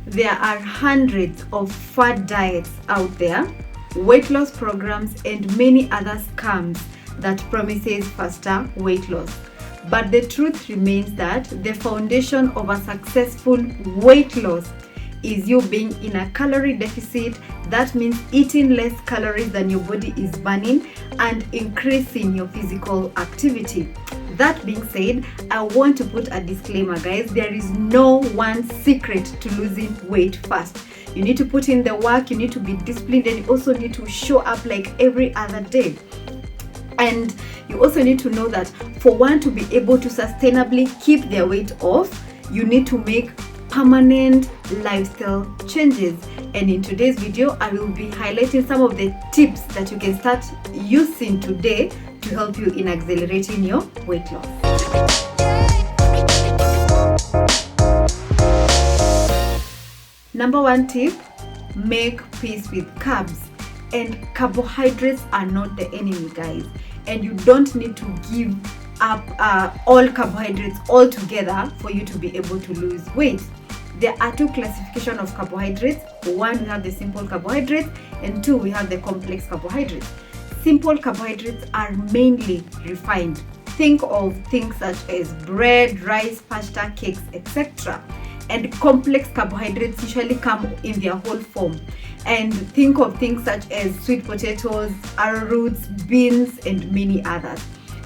There are hundreds of fad diets out there, weight loss programs, and many other scams that promises faster weight loss. But the truth remains that the foundation of a successful weight loss is you being in a calorie deficit. That means eating less calories than your body is burning and increasing your physical activity. That being said, I want to put a disclaimer, guys. There is no one secret to losing weight fast. You need to put in the work, you need to be disciplined, and you also need to show up like every other day. And you also need to know that for one to be able to sustainably keep their weight off, you need to make permanent lifestyle changes. And in today's video, I will be highlighting some of the tips that you can start using today to help you in accelerating your weight loss. Number one tip, make peace with carbs. And carbohydrates are not the enemy, guys. And you don't need to give up all carbohydrates altogether for you to be able to lose weight. There are two classifications of carbohydrates. One, we have the simple carbohydrates, and two, we have the complex carbohydrates. Simple carbohydrates are mainly refined. Think of things such as bread, rice, pasta, cakes, etc. And complex carbohydrates usually come in their whole form. And think of things such as sweet potatoes, arrowroots, beans, and many others.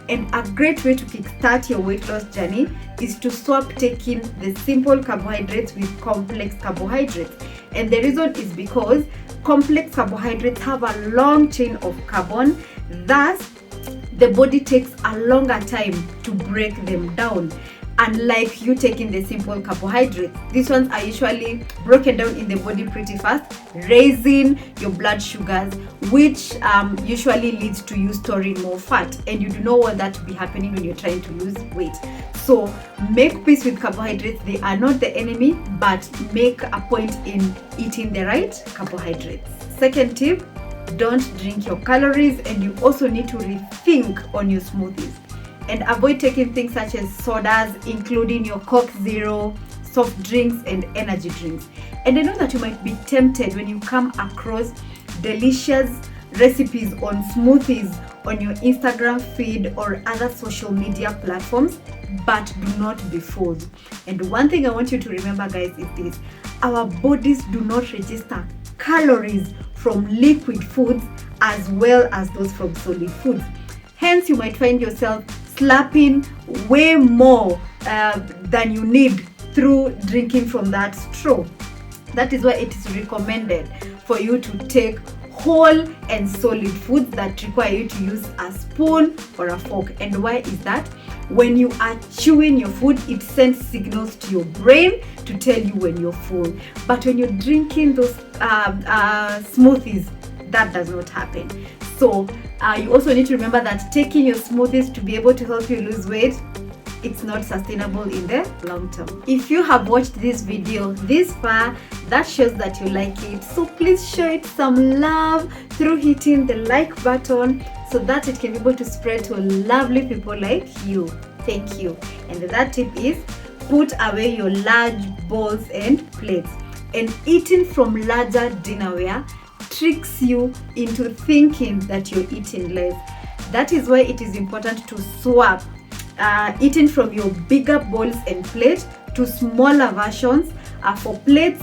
And a great way to kickstart your weight loss journey is to swap taking the simple carbohydrates with complex carbohydrates. And the reason is because complex carbohydrates have a long chain of carbon, thus the body takes a longer time to break them down. Unlike you taking the simple carbohydrates, these ones are usually broken down in the body pretty fast, raising your blood sugars, which usually leads to you storing more fat, and you do not want that to be happening when you're trying to lose weight. So make peace with carbohydrates. They are not the enemy, but make a point in eating the right carbohydrates. Second tip, don't drink your calories, and you also need to rethink on your smoothies. And avoid taking things such as sodas, including your Coke Zero, soft drinks, and energy drinks. And I know that you might be tempted when you come across delicious recipes on smoothies on your Instagram feed or other social media platforms, but do not be fooled. And one thing I want you to remember, guys, is this: our bodies do not register calories from liquid foods as well as those from solid foods. Hence, you might find yourself slapping way more than you need through drinking from that straw. That is why it is recommended for you to take whole and solid foods that require you to use a spoon or a fork. And why is that? When you are chewing your food, it sends signals to your brain to tell you when you're full. But when you're drinking those smoothies, that does not happen. So you also need to remember that taking your smoothies to be able to help you lose weight, it's not sustainable in the long term. If you have watched this video this far, that shows that you like it. So please show it some love through hitting the like button so that it can be able to spread to lovely people like you. Thank you. And the third tip is put away your large bowls and plates. And eating from larger dinnerware tricks you into thinking that you're eating less. That is why it is important to swap eating from your bigger bowls and plates to smaller versions. For plates,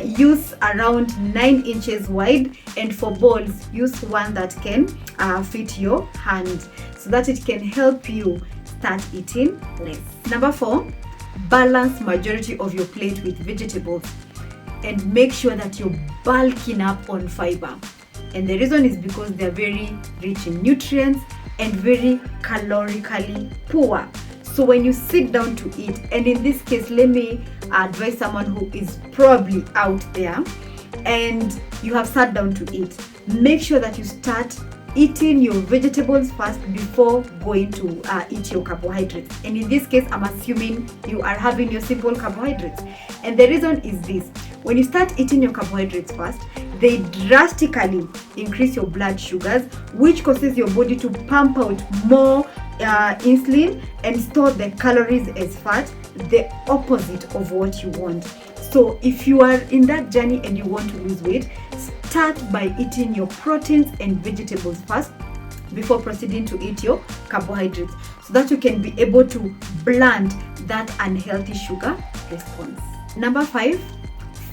use around 9 inches wide, and for bowls, use one that can fit your hand so that it can help you start eating less. Number 4, balance majority of your plate with vegetables. And make sure that you're bulking up on fiber. And the reason is because they're very rich in nutrients and very calorically poor. So when you sit down to eat, and in this case, let me advise someone who is probably out there and you have sat down to eat, make sure that you start eating your vegetables first before going to eat your carbohydrates. And in this case, I'm assuming you are having your simple carbohydrates. And the reason is this: when you start eating your carbohydrates first, they drastically increase your blood sugars, which causes your body to pump out more insulin and store the calories as fat, the opposite of what you want. So if you are in that journey and you want to lose weight, start by eating your proteins and vegetables first before proceeding to eat your carbohydrates, so that you can be able to blunt that unhealthy sugar response. Number 5,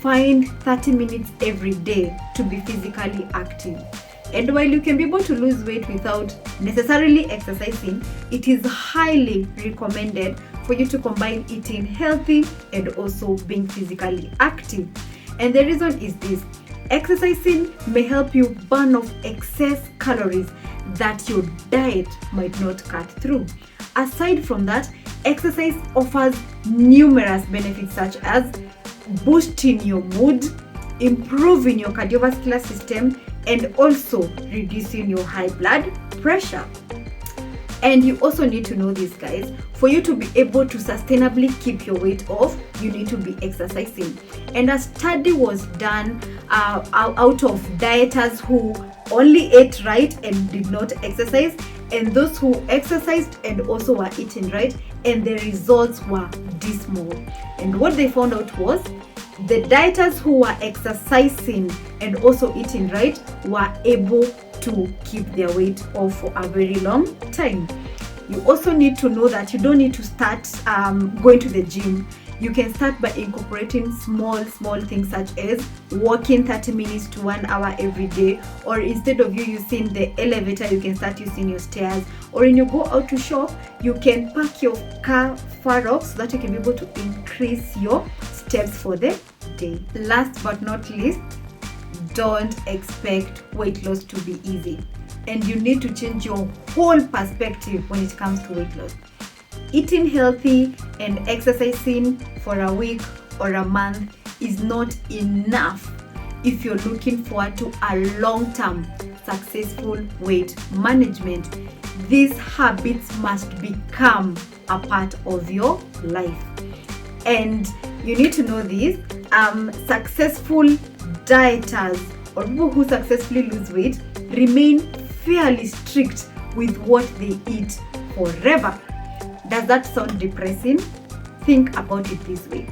find 30 minutes every day to be physically active. And while you can be able to lose weight without necessarily exercising, it is highly recommended for you to combine eating healthy and also being physically active. And the reason is this: exercising may help you burn off excess calories that your diet might not cut through. Aside from that, exercise offers numerous benefits such as boosting your mood, improving your cardiovascular system, and also reducing your high blood pressure. And you also need to know this, guys: for you to be able to sustainably keep your weight off, you need to be exercising. And a study was done out of dieters who only ate right and did not exercise, and those who exercised and also were eating right, and the results were dismal. And what they found out was the dieters who were exercising and also eating right were able to keep their weight off for a very long time. You also need to know that you don't need to start going to the gym. You can start by incorporating small things such as walking 30 minutes to 1 hour every day, or instead of you using the elevator, you can start using your stairs. Or when you go out to shop, you can park your car far off so that you can be able to increase your steps for the day. Last but not least, don't expect weight loss to be easy, and you need to change your whole perspective when it comes to weight loss. Eating healthy and exercising for a week or a month is not enough if you're looking forward to a long-term successful weight management. These habits must become a part of your life, and you need to know this: successful dieters or people who successfully lose weight remain fairly strict with what they eat forever. Does that sound depressing? Think about it this way: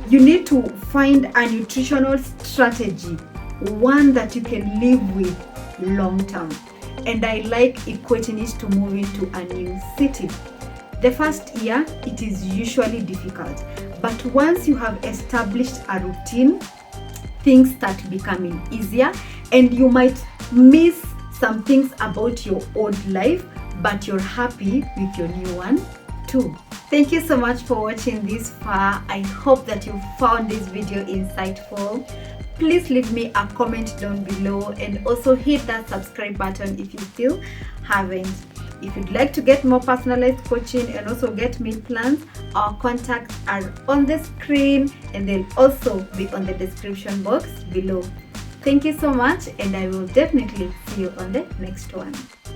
you need to find a nutritional strategy, one that you can live with long term. And I like equating it to moving to a new city. The first year, it is usually difficult, but once you have established a routine, things start becoming easier, and you might miss some things about your old life, but you're happy with your new one too. Thank you so much for watching this far. I hope that you found this video insightful. Please leave me a comment down below, and also hit that subscribe button if you still haven't. If you'd like to get more personalized coaching and also get meal plans, our contacts are on the screen, and they'll also be on the description box below. Thank you so much, and I will definitely see you on the next one.